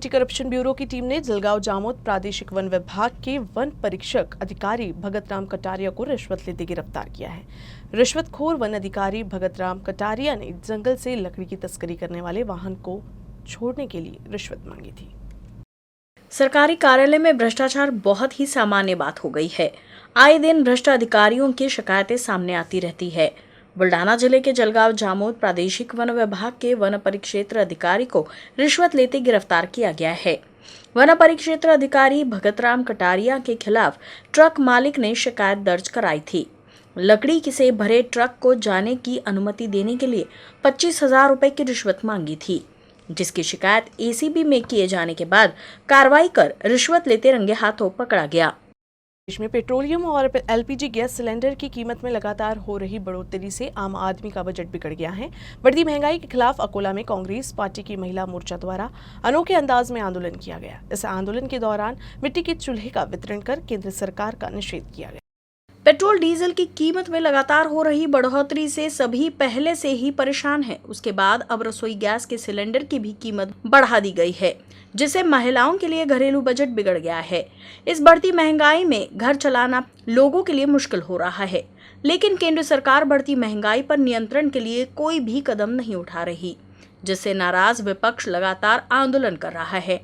Anti corruption bureau की team ने जलगांव जामोद प्रादेशिक वन विभाग के वन परीक्षक अधिकारी भगत राम कटारिया को रिश्वत लेते गिरफ्तार किया है। रिश्वतखोर वन अधिकारी भगत राम कटारिया ने जंगल से लकड़ी की तस्करी करने वाले वाहन को छोड़ने के लिए रिश्वत मांगी थी। सरकारी कार्यालय में भ्रष्टाचार बहुत ही सामान्य बात हो गई है। आए दिन भ्रष्ट अधिकारियों की शिकायतें सामने आती रहती है। बुल्डाना जिले के जलगांव जामोद प्रादेशिक वन विभाग के वन परिक्षेत्र अधिकारी को रिश्वत लेते गिरफ्तार किया गया है। वन परिक्षेत्र अधिकारी भगत राम कटारिया के खिलाफ ट्रक मालिक ने शिकायत दर्ज कराई थी। लकड़ी से भरे ट्रक को जाने की अनुमति देने के लिए 25,000 रुपए की रिश्वत मांगी थी, जिसकी शिकायत एसीबी में किए जाने के बाद कार्रवाई कर रिश्वत लेते रंगे हाथों पकड़ा गया। देश में पेट्रोलियम और एलपीजी गैस सिलेंडर की कीमत में लगातार हो रही बढ़ोतरी से आम आदमी का बजट बिगड़ गया है। बढ़ती महंगाई के खिलाफ अकोला में कांग्रेस पार्टी की महिला मोर्चा द्वारा अनोखे अंदाज में आंदोलन किया गया। इस आंदोलन के दौरान मिट्टी के चूल्हे का वितरण कर केंद्र सरकार का निषेध किया गया। पेट्रोल डीजल की कीमत में लगातार हो रही बढ़ोतरी से सभी पहले से ही परेशान हैं। उसके बाद अब रसोई गैस के सिलेंडर की भी कीमत बढ़ा दी गई है, जिससे महिलाओं के लिए घरेलू बजट बिगड़ गया है। इस बढ़ती महंगाई में घर चलाना लोगों के लिए मुश्किल हो रहा है, लेकिन केंद्र सरकार बढ़ती महंगाई पर नियंत्रण के लिए कोई भी कदम नहीं उठा रही, जिससे नाराज विपक्ष लगातार आंदोलन कर रहा है।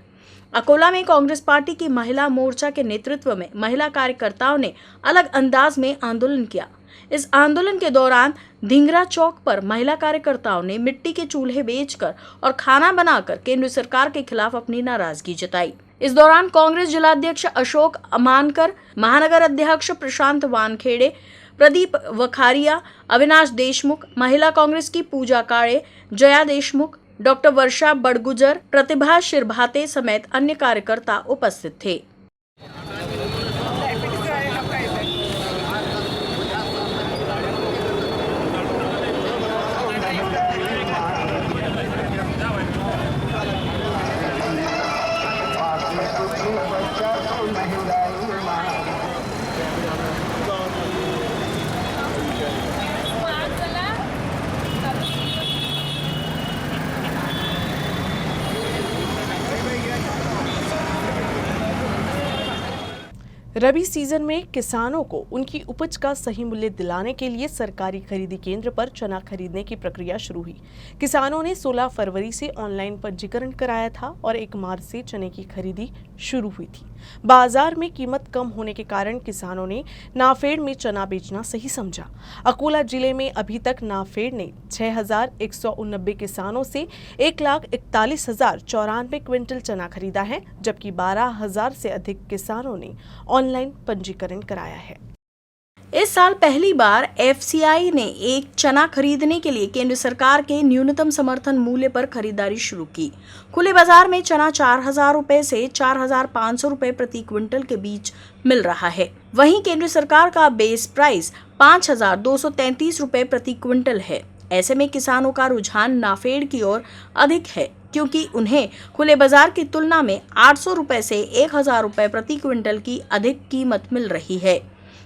अकोला में कांग्रेस पार्टी की महिला मोर्चा के नेतृत्व में महिला कार्यकर्ताओं ने अलग अंदाज में आंदोलन किया। इस आंदोलन के दौरान धिंगरा चौक पर महिला कार्यकर्ताओं ने मिट्टी के चूल्हे बेचकर और खाना बनाकर केंद्र सरकार के खिलाफ अपनी नाराजगी जताई। इस दौरान कांग्रेस जिलाध्यक्ष अशोक अमानकर, महानगर अध्यक्ष प्रशांत वानखेड़े, प्रदीप वखारिया, अविनाश देशमुख, महिला कांग्रेस की पूजा काड़े, जया देशमुख, डॉक्टर वर्षा बड़गुजर, प्रतिभा शिरभाते समेत अन्य कार्यकर्ता उपस्थित थे। रबी सीजन में किसानों को उनकी उपज का सही मूल्य दिलाने के लिए सरकारी खरीदी केंद्र पर चना खरीदने की प्रक्रिया शुरू हुई। किसानों ने 16 फरवरी से ऑनलाइन पंजीकरण कराया था और 1 मार्च से चने की खरीदी शुरू हुई थी। बाजार में कीमत कम होने के कारण किसानों ने नाफेड में चना बेचना सही समझा। अकोला जिले में अभी तक नाफेड ने 6,189 किसानों से 1,41,094 क्विंटल चना खरीदा है, जबकि 12,000 से अधिक किसानों ने ऑनलाइन पंजीकरण कराया है। इस साल पहली बार एफसीआई ने एक चना खरीदने के लिए केंद्र सरकार के न्यूनतम समर्थन मूल्य पर खरीदारी शुरू की। खुले बाजार में चना 4,000 रुपए से 4,500 रुपए प्रति क्विंटल के बीच मिल रहा है। वहीं केंद्र सरकार का बेस प्राइस 5,233 रुपए प्रति क्विंटल है। ऐसे में किसानों का रुझान नाफेड की ओर अधिक है, क्योंकि उन्हें खुले बाजार की तुलना में 800 रुपए से 1,000 रुपए प्रति क्विंटल की अधिक कीमत मिल रही है।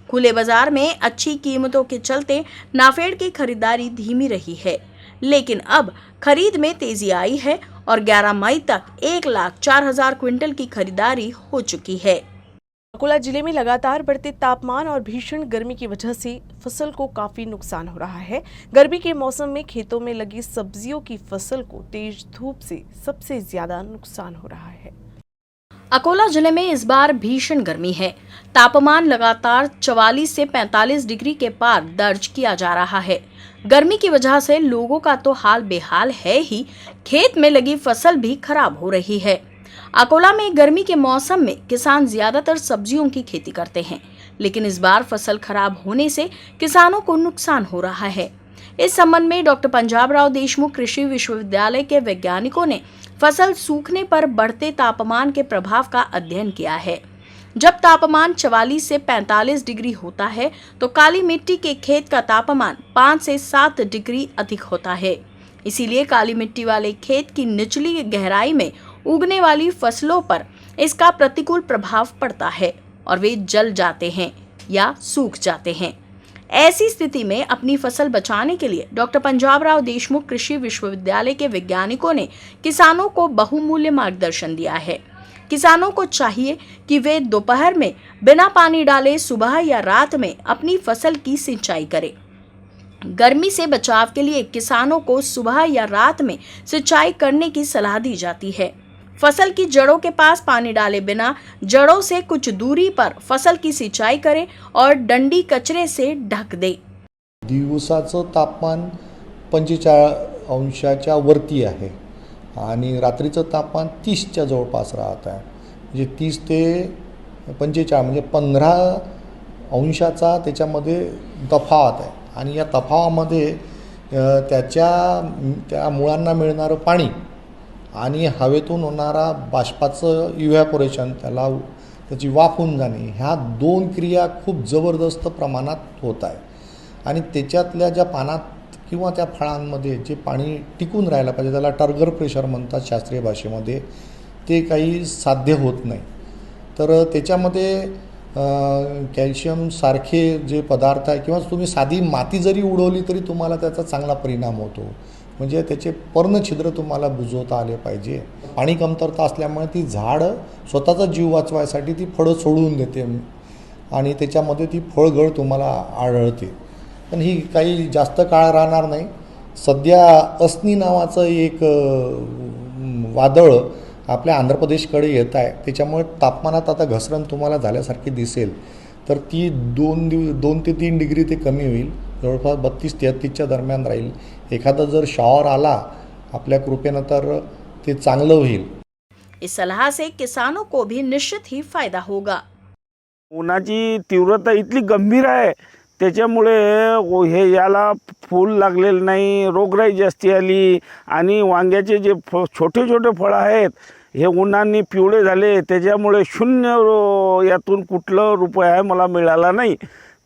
खुले बाजार में अच्छी कीमतों के चलते नाफेड की खरीदारी धीमी रही है, लेकिन अब खरीद में तेजी आई है और 11 मई तक 1,04,000 क्विंटल की खरीदारी हो चुकी है। अकोला जिले में लगातार बढ़ते तापमान और भीषण गर्मी की वजह से फसल को काफी नुकसान हो रहा है। गर्मी के मौसम में खेतों में लगी सब्जियों की फसल को तेज धूप से सबसे ज्यादा नुकसान हो रहा है। अकोला जिले में इस बार भीषण गर्मी है। तापमान लगातार 44 से 45 डिग्री के पार दर्ज किया जा रहा है। गर्मी की वजह से लोगों का तो हाल बेहाल है ही, खेत में लगी फसल भी खराब हो रही है। अकोला में गर्मी के मौसम में किसान ज्यादातर सब्जियों की खेती करते हैं, लेकिन इस बार फसल खराब होने से किसानों को नुकसान हो रहा है। इस संबंध में डॉक्टर पंजाबराव देशमुख कृषि विश्वविद्यालय के वैज्ञानिकों ने फसल सूखने पर बढ़ते तापमान के प्रभाव का अध्ययन किया है। जब तापमान 44 से 45 डिग्री होता है तो काली मिट्टी के खेत का तापमान 5 से 7 डिग्री अधिक होता है। इसीलिए काली मिट्टी वाले खेत की निचली गहराई में उगने वाली फसलों पर इसका प्रतिकूल प्रभाव पड़ता है और वे जल जाते हैं या सूख जाते हैं। ऐसी स्थिति में अपनी फसल बचाने के लिए डॉक्टर पंजाबराव देशमुख कृषि विश्वविद्यालय के वैज्ञानिकों ने किसानों को बहुमूल्य मार्गदर्शन दिया है। किसानों को चाहिए कि वे दोपहर में बिना पानी डाले सुबह या रात में अपनी फसल की सिंचाई करें। गर्मी से बचाव के लिए किसानों को सुबह या रात में सिंचाई करने की सलाह दी जाती है। फसल की जड़ों के पास पानी डाले बिना जड़ों से कुछ दूरी पर फसल की सिंचाई करें और डंडी कचरे से ढक दे। दिवसाचं तापमान 45 अंशाच्या वरती आहे आणि रात्रीचं तापमान 30च्या जवळपास राहत आहे। म्हणजे 30 ते 45 म्हणजे 15 अंशाचा त्याच्यामध्ये तफावत आहे आणि या तफावामध्ये त्या मुळांना मिळणारं पाणी आणि हवेतून होणारा बाष्पाचं इव्हॅपोरेशन त्याची वाफ होऊन जाणे ह्या दोन क्रिया खूप जबरदस्त प्रमाणात होत आहे आणि त्याच्यातल्या ज्या पानात किंवा त्या फळांमध्ये जे पाणी टिकून राहायला पाहिजे त्याला टर्गर प्रेशर म्हणतात शास्त्रीय भाषेमध्ये, ते काही साध्य होत नाही। तर त्याच्यामध्ये कॅल्शियम सारखे जे पदार्थ आहे किंवा तुम्ही साधी माती जरी उडवली तरी तुम्हाला त्याचा चांगला परिणाम होतो। म्हणजे त्याचे पर्णछिद्र तुम्हाला बुजवता आले पाहिजे। पाणी कमतरता असल्यामुळे ती झाड स्वतःचा जीव वाचवायसाठी ती फळं सोडून देते आणि त्याच्यामध्ये ती फळगळ तुम्हाला आढळते। पण ही काही जास्त काळ राहणार नाही। सध्या अस्नी नावाचं एक वादळ आपल्या आंध्र प्रदेशकडे येत आहे, त्याच्यामुळे तापमानात आता घसरण तुम्हाला झाल्यासारखी दिसेल। तर ती 2 ते 3 डिग्री ते कमी होईल, जवळपास 32-33च्या दरम्यान राहील। एखादा जर शॉवर आला आपल्या कृपेनं तर ते चांगलं होईल। इस सलाह से किसानों को भी निश्चित ही फायदा होगा। उन्हाची तीव्रता इतकी गंभीर आहे त्याच्यामुळे हे याला फूल लागलेलं नाही, रोगराई जास्ती आली आणि वांग्याचे जे छोटे छोटे फळं आहेत हे उन्हाने पिवळे झाले, त्याच्यामुळे शून्य यातून कुठलं रुपया मला मिळाला नाही।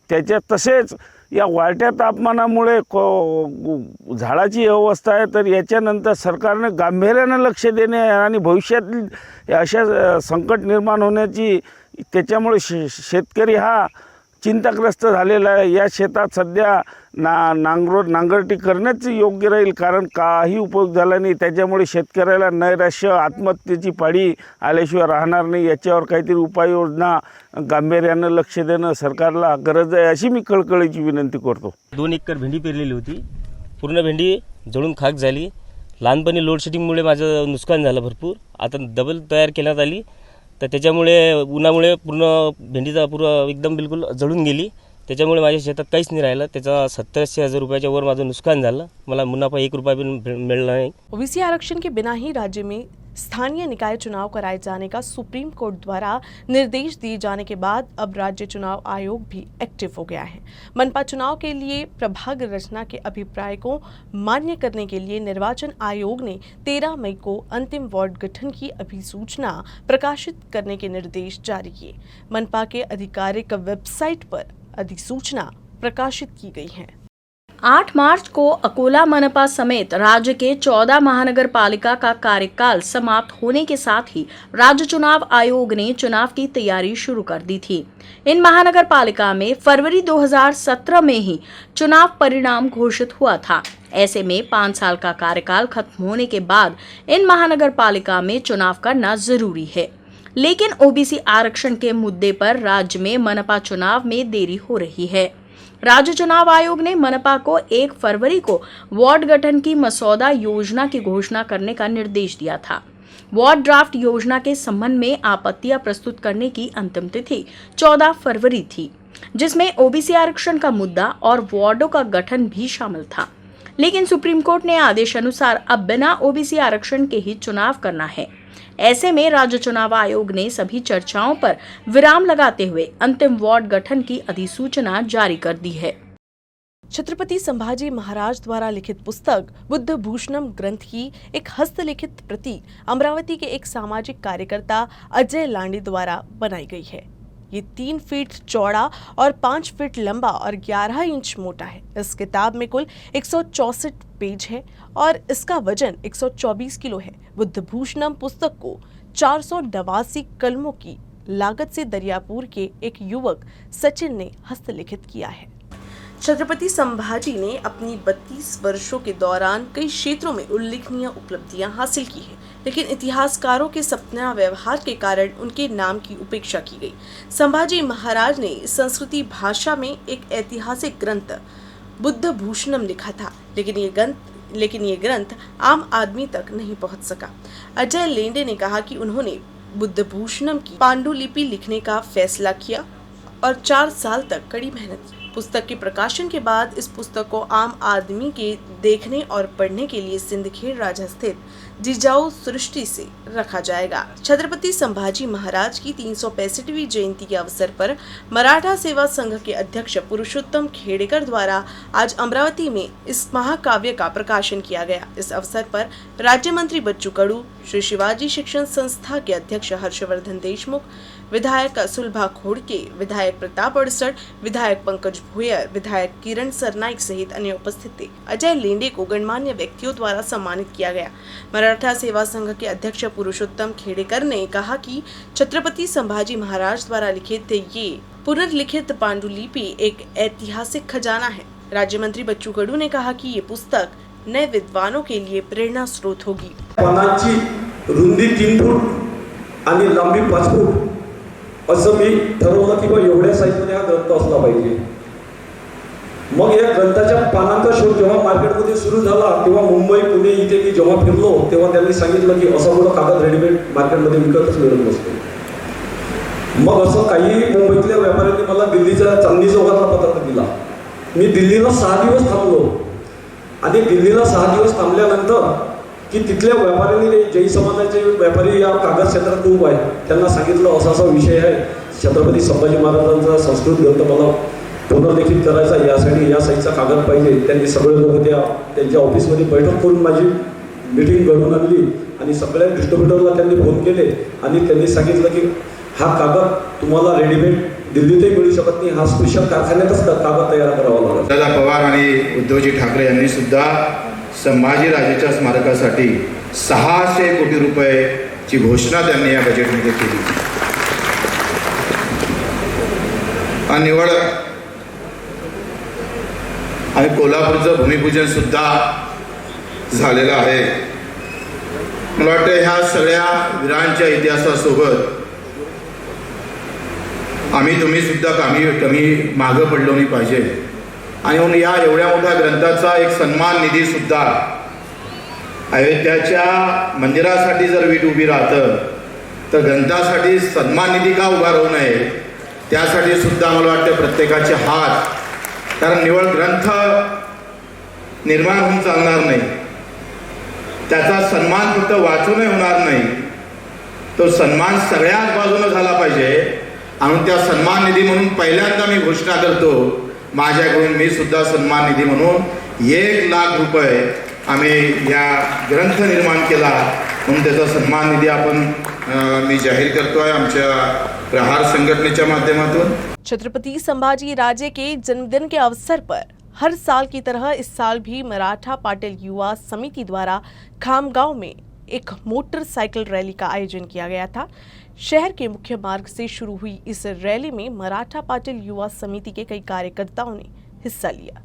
त्याच्यात तसेच या वाढत्या तापमानामुळे झाडाची अवस्था आहे, तर याच्यानंतर सरकारने गांभीर्याने लक्ष देणे आणि भविष्यातील अशा संकट निर्माण होण्याची त्याच्यामुळे शेतकरी हा चिंताग्रस्त झालेला आहे। या शेतात सध्या नांगरटी करणंच योग्य राहील, कारण काही उपयोग झाला नाही। त्याच्यामुळे शेतकऱ्याला नैराश्य आत्महत्येची पाळी आल्याशिवाय राहणार नाही। याच्यावर काहीतरी उपाययोजना गांभीर्यानं लक्ष देणं सरकारला गरज आहे, अशी मी कळकळीची विनंती करतो। 2 एकर भेंडी पेरलेली होती, पूर्ण भेंडी जळून खाक झाली। लहानपणी लोडशेडिंगमुळे माझं नुकसान झालं भरपूर। आता डबल तयार करण्यात आली, तर त्याच्यामुळे उन्हामुळे पूर्ण भेंडीचा एकदम बिलकुल जळून गेली। त्याच्यामुळे माझ्या शेतात काहीच नाही राहिलं। त्याचा 70-80 हजार रुपयाच्या वर माझं नुकसान झालं। मला मुनाफा 1 रुपया भी मिळला नहीं। ओबीसी आरक्षण के बिना ही राज्य में स्थानीय निकाय चुनाव कराए जाने का सुप्रीम कोर्ट द्वारा निर्देश दिए जाने के बाद अब राज्य चुनाव आयोग भी एक्टिव हो गया है। मनपा चुनाव के लिए प्रभाग रचना के अभिप्राय को मान्य करने के लिए निर्वाचन आयोग ने 13 मई को अंतिम वार्ड गठन की अधिसूचना प्रकाशित करने के निर्देश जारी किए। मनपा के आधिकारिक वेबसाइट पर अधिसूचना प्रकाशित की गई है। 8 मार्च को अकोला मनपा समेत राज्य के 14 महानगर पालिका का कार्यकाल समाप्त होने के साथ ही राज्य चुनाव आयोग ने चुनाव की तैयारी शुरू कर दी थी। इन महानगर पालिका में फरवरी 2017 में ही चुनाव परिणाम घोषित हुआ था। ऐसे में 5 साल का कार्यकाल खत्म होने के बाद इन महानगर पालिका में चुनाव करना जरूरी है। लेकिन ओबीसी आरक्षण के मुद्दे पर राज्य में मनपा चुनाव में देरी हो रही है। राज्य चुनाव आयोग ने मनपा को 1 फरवरी को वार्ड गठन की मसौदा योजना की घोषणा करने का निर्देश दिया था। वार्ड ड्राफ्ट योजना के संबंध में आपत्तियां प्रस्तुत करने की अंतिम तिथि 14 फरवरी थी, जिसमें ओबीसी आरक्षण का मुद्दा और वार्डों का गठन भी शामिल था। लेकिन सुप्रीम कोर्ट ने आदेश अनुसार अब बिना ओबीसी आरक्षण के ही चुनाव करना है। ऐसे में राज्य चुनाव आयोग ने सभी चर्चाओं पर विराम लगाते हुए अंतिम वार्ड गठन की अधिसूचना जारी कर दी है। छत्रपति संभाजी महाराज द्वारा लिखित पुस्तक बुद्ध भूषणम ग्रंथ की एक हस्तलिखित प्रति अमरावती के एक सामाजिक कार्यकर्ता अजय लांडी द्वारा बनाई गई है। ये 3 फीट चौड़ा और 5 फीट लंबा और 11 इंच मोटा है। इस किताब में कुल 164 पेज है और इसका वजन 124 किलो है। बुद्ध भूषणम पुस्तक को 489 कलमों की लागत से दरियापुर के एक युवक सचिन ने हस्तलिखित किया है। छत्रपति संभाजी ने अपनी 32 वर्षों के दौरान कई क्षेत्रों में उल्लेखनीय उपलब्धियां हासिल की हैं, लेकिन इतिहासकारों के सपना व्यवहार के कारण उनके नाम की उपेक्षा की गई। संभाजी महाराज ने संस्कृति भाषा में एक ऐतिहासिक ग्रंथ बुद्ध भूषणम लिखा था, लेकिन ये ग्रंथ आम आदमी तक नहीं पहुंच सका। अजय लेंडे ने कहा कि उन्होंने बुद्ध भूषणम की पांडुलिपि लिखने का फैसला किया और 4 साल तक कड़ी मेहनत की। पुस्तक के प्रकाशन के बाद इस पुस्तक को आम आदमी के देखने और पढ़ने के लिए सिंदखेड़ राजा स्थित जिजाऊ सृष्टि से रखा जाएगा। छत्रपति संभाजी महाराज की 365वीं जयंती के अवसर पर मराठा सेवा संघ के अध्यक्ष पुरुषोत्तम खेड़ेकर द्वारा आज अमरावती में इस महाकाव्य का प्रकाशन किया गया। इस अवसर पर राज्य मंत्री बच्चू कडू, श्री शिवाजी शिक्षण संस्था के अध्यक्ष हर्षवर्धन देशमुख, विधायक सुलभा खोड़के, विधायक प्रताप अड़सठ, विधायक पंकज भुयर, विधायक किरण सरनाइक सहित अन्य उपस्थित थे। अजय लेंडे को गणमान्य व्यक्तियों द्वारा सम्मानित किया गया। मराठा सेवा संघ के अध्यक्ष पुरुषोत्तम खेड़ेकर ने कहा कि छत्रपति संभाजी महाराज द्वारा लिखित ये पुनर्लिखित पांडुलिपि एक ऐतिहासिक खजाना है। राज्य मंत्री बच्चू कडू ने कहा कि ये पुस्तक नए विद्वानों के लिए प्रेरणा स्रोत होगी। पानांची रुंदी 3 फूट आणि लांबी 5 फूट असं मी ठरवलं की एवढ्या साईजमध्ये हा ग्रंथ असला पाहिजे। मग या ग्रंथाच्या पानांचा शोध जेव्हा मार्केटमध्ये सुरू झाला तेव्हा मुंबई पुणे इथे मी जेव्हा फिरलो तेव्हा त्यांनी सांगितलं की असा मोठा कागद रेडीमेड मार्केटमध्ये विकतच मिळत नसतो। मग असं काही मुंबईतल्या व्यापाऱ्यांनी मला दिल्लीच्या चांदणी चौकातला पत्रक दिला। मी दिल्लीला 6 दिवस थांबलो आणि दिल्लीला 6 दिवस थांबल्यानंतर की तिथल्या व्यापाऱ्यांनी जैन समाजाचे व्यापारी या कागद क्षेत्रात खूप आहेत त्यांना सांगितलं असा विषय आहे छत्रपती संभाजी महाराजांचा संस्कृत ग्रंथ मला पुनर्लिखित करायचा यासाठी या साईजचा कागद पाहिजे। त्यांनी सगळे लोक त्यांच्या ऑफिसमध्ये बैठक करून माझी मीटिंग घडवून आणली आणि सगळ्या डिस्ट्रीब्युटरला त्यांनी फोन केले आणि त्यांनी सांगितलं की हा कागद तुम्हाला रेडीमेड दिल्लीतही मिळू शकत नाही, हा स्पेशल कारखान्यातच कागद तयार करावा लागेल। दादा पवार आणि उद्धवजी ठाकरे यांनी सुद्धा संभाजीराजेच्या स्मारकासाठी 600 कोटी रुपयाची घोषणा त्यांनी या बजेटमध्ये केली आणि निवड आणि कोल्हापूरचं भूमिपूजन सुद्धा झालेलं आहे। मला वाटतं ह्या सगळ्या वीरांच्या इतिहासासोबत तुम्ही सुद्धा कमी मागं पडलो नाही पाहिजे आणि म्हणून या एवढ्या मोठ्या ग्रंथाचा एक सन्मान निधी सुद्धा अयोध्याच्या मंदिरासाठी जर वीट उभी राहतं तर ग्रंथासाठी सन्मान निधी का उभा राहू नये त्यासाठी सुद्धा मला वाटतं प्रत्येकाचे हात, कारण निवड ग्रंथ निर्माण होऊन चालणार नाही, त्याचा सन्मान फक्त वाचूनही होणार नाही, तो सन्मान सगळ्याच बाजूने झाला पाहिजे आणि त्या सन्मान निधी म्हणून पहिल्यांदा मी घोषणा करतो माझ्याकडून मी सुद्धा सन्मान निधी म्हणून 1 लाख रुपये आम्ही या ग्रंथ निर्माण केला म्हणून त्याचा सन्मान निधी मी जाहीर करतोय आमच्या प्रहार संघटनेच्या माध्यमातून। छत्रपति संभाजी राजे के जन्मदिन के अवसर पर हर साल की तरह इस साल भी मराठा पाटिल युवा समिति द्वारा खामगांव में एक मोटरसाइकिल रैली का आयोजन किया गया था। शहर के मुख्य मार्ग से शुरू हुई इस रैली में मराठा पाटिल युवा समिति के कई कार्यकर्ताओं ने हिस्सा लिया।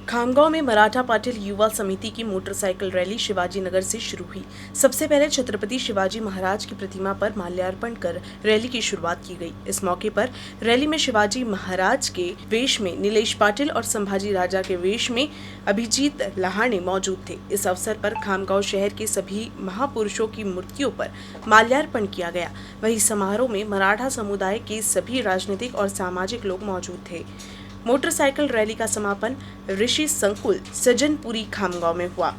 खामगांव में मराठा पाटिल युवा समिति की मोटरसाइकिल रैली शिवाजी नगर से शुरू हुई। सबसे पहले छत्रपति शिवाजी महाराज की प्रतिमा पर माल्यार्पण कर रैली की शुरुआत की गई। इस मौके पर रैली में शिवाजी महाराज के वेश में नीलेश पाटिल और संभाजी राजा के वेश में अभिजीत लहाने मौजूद थे। इस अवसर पर खामगांव शहर के सभी महापुरुषों की मूर्तियों पर माल्यार्पण किया गया। वहीं समारोह में मराठा समुदाय के सभी राजनीतिक और सामाजिक लोग मौजूद थे। मोटरसाइकिल रैली का समापन ऋषि संकुल सज्जनपुरी खामगांव में हुआ।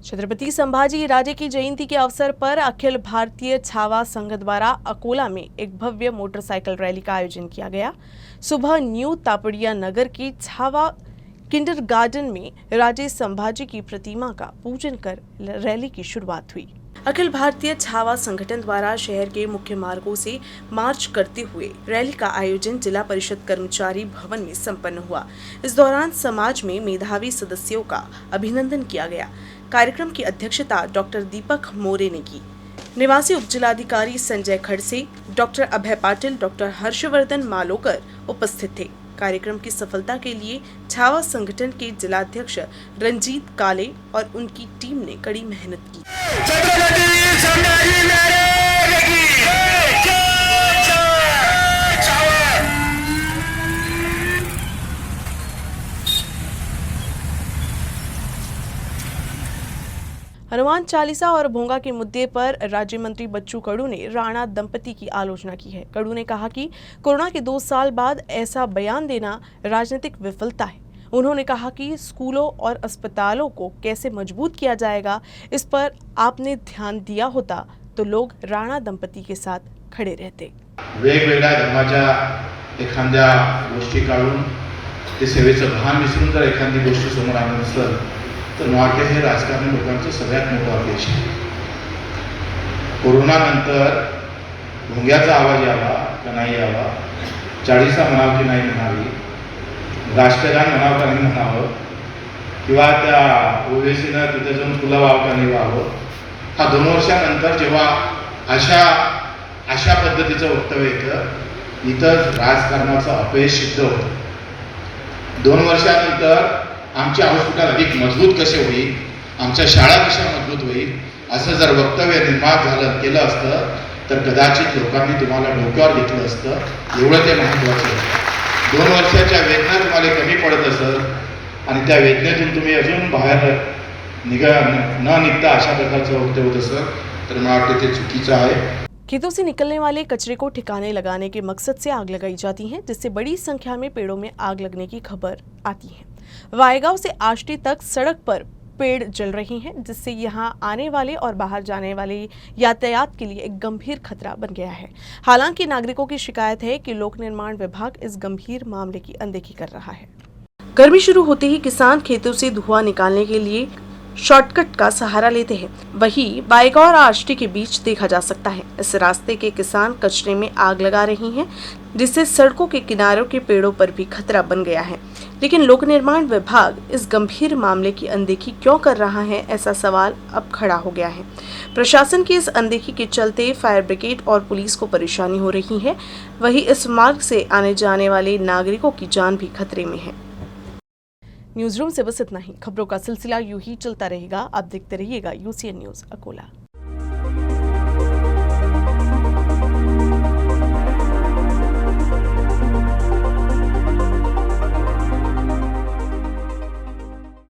छत्रपति संभाजी राजे की जयंती के अवसर पर अखिल भारतीय छावा संघ द्वारा अकोला में एक भव्य मोटरसाइकिल रैली का आयोजन किया गया। सुबह न्यू तापड़िया नगर के छावा किंडरगार्टन में राजे संभाजी की प्रतिमा का पूजन कर रैली की शुरुआत हुई। अखिल भारतीय छावा संगठन द्वारा शहर के मुख्य मार्गों से मार्च करते हुए रैली का आयोजन जिला परिषद कर्मचारी भवन में संपन्न हुआ। इस दौरान समाज में मेधावी सदस्यों का अभिनंदन किया गया। कार्यक्रम की अध्यक्षता डॉक्टर दीपक मोरे ने की। निवासी उपजिलाधिकारी संजय खड़से, डॉक्टर अभय पाटिल, डॉक्टर हर्षवर्धन मालोकर उपस्थित थे। कार्यक्रम की सफलता के लिए छावा संगठन के जिलाध्यक्ष रंजीत काले और उनकी टीम ने कड़ी मेहनत की। हनुमान चालीसा और भोंगा के मुद्दे पर राज्य मंत्री बच्चू कडू ने राणा दंपति की आलोचना की है। कडू ने कहा कि कोरोना के 2 साल बाद ऐसा बयान देना राजनीतिक विफलता है। उन्होंने कहा कि स्कूलों और अस्पतालों को कैसे मजबूत किया जाएगा, इस पर आपने ध्यान दिया होता तो लोग राणा दंपति के साथ खड़े रहते। वेगवेगळ्या धर्माच्या एखाद्या गोष्टी काढून ते सेवेचं भान विसरून जर एखादी गोष्ट समोर आणत असेल तर मला वाटतं हे राजकारणी लोकांचं सगळ्यात मोठं अपयश आहे. कोरोनानंतर भोंग्याचा आवाज यावा का नाही यावा, चाळीसा म्हणावं की नाही म्हणावी, राष्ट्रगान म्हणावं का नाही म्हणावं, किंवा त्या ओवेसीनं तिथं जाऊन तुला व्हावं का नाही व्हावं, हा 2 वर्षानंतर जेव्हा अशा पद्धतीचं वक्तव्य येतं, इथं राजकारणाचं अपयश सिद्ध होतं. 2 वर्षानंतर आमचे हॉस्पिटल अधिक मजबूत कसे होईल, आमच्या शाळा कशा मजबूत होईल, असं जर वक्तव्य निर्माण केलं असतं तर कदाचित लोकांनी तुम्हाला डोक्यावर घेतलं असतं. एवढं ते महत्त्वाचं आहे. 2 वर्षाच्या वेदना तुम्हाला कमी पडत असेल आणि त्या वेदनेतून तुम्ही अजून बाहेर न निघता अशा प्रकारचं वक्तव्य होत असेल तर मला वाटतं ते चुकीचं आहे. खेतों से निकलने वाले कचरे को ठिकाने लगाने के मकसद से आग लगाई जाती है, जिससे बड़ी संख्या में पेड़ों में आग लगने की खबर आती है। वायगांव से आष्टी तक सड़क पर पेड़ जल रही हैं, जिससे यहां आने वाले और बाहर जाने वाले यातायात के लिए एक गंभीर खतरा बन गया है। हालांकि नागरिकों की शिकायत है कि लोक निर्माण विभाग इस गंभीर मामले की अनदेखी कर रहा है। गर्मी शुरू होते ही किसान खेतों से धुआं निकालने के लिए शॉर्टकट का सहारा लेते हैं। वहीं वायगांव और आष्टी के बीच देखा जा सकता है इस रास्ते के किसान कचरे में आग लगा रही हैं, जिससे सड़कों के किनारों के पेड़ों पर भी खतरा बन गया है। लेकिन लोक निर्माण विभाग इस गंभीर मामले की अनदेखी क्यों कर रहा है, ऐसा सवाल अब खड़ा हो गया है। प्रशासन की इस अनदेखी के चलते फायर ब्रिगेड और पुलिस को परेशानी हो रही है। वहीं इस मार्ग से आने जाने वाले नागरिकों की जान भी खतरे में है। न्यूज रूम से बस इतना ही। खबरों का सिलसिला यूं ही चलता रहेगा। आप देखते रहिएगा UCN न्यूज अकोला।